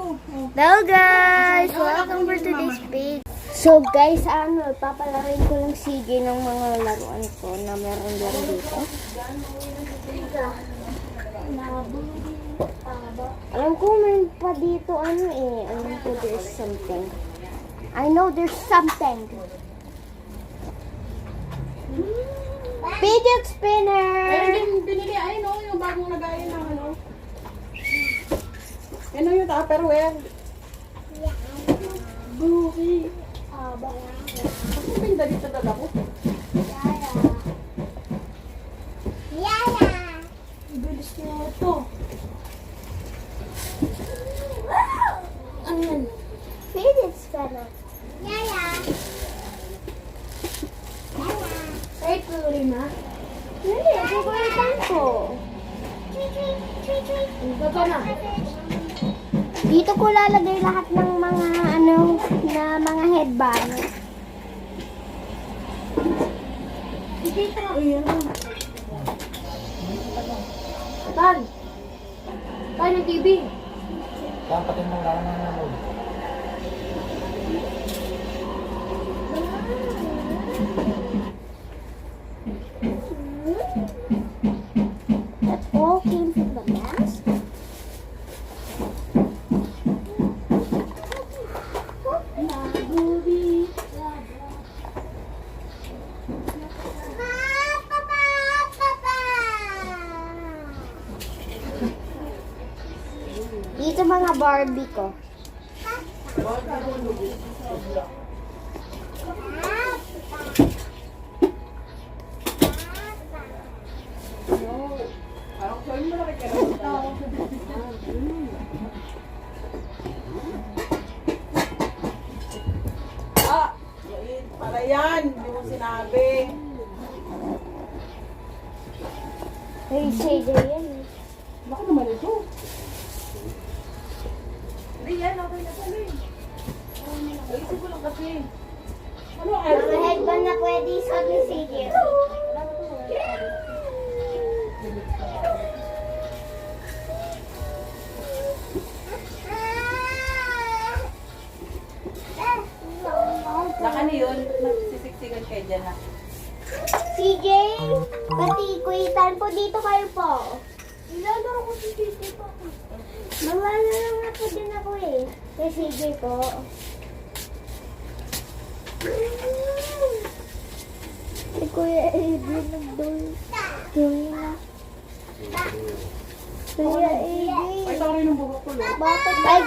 Hello guys! Welcome for today's page. So guys, papalarin ko lang sige ng mga laruan ko na meron lang dito. Alam ko meron pa dito alam ko there's something. I know there's something. Fidget spinner! Pinili, yung bagong lagayan ng ano yung Tupperware? Buhi. Bakit pinda dito dala ko? Yaya! Ibilis niya ito. Ano yan? Fidget spinner. Yaya! Kahit ko rin ha? Hindi, kukulitan ko. Baba na. Dito ko lalagay lahat ng mga na mga headband. Dito na. Ayan. Tan! Tan ng TV. Dapat yung mga nanonood. That all came from the mask. Dito mga Barbie ko. Parang sa'yo mo lang kaya para yan. Hindi mo sinabi. Hey, CJ yan. Baka naman ito. Hindi yan, okay na pala eh. Naisip ko lang kasi. Ano, Mga headband na pwede sa ni CJ. Nakano yun? Nagsisiksikan kayo dyan ha? CJ, pati kuitan po dito kayo po. Nilalaro ko si CJ po. Mawala nga po din ako eh. Kay CJ po. Si Kuya Adrian nagdol. Kuya Adrian. Ay, sorry ng buhok ko. Bakit? Ay,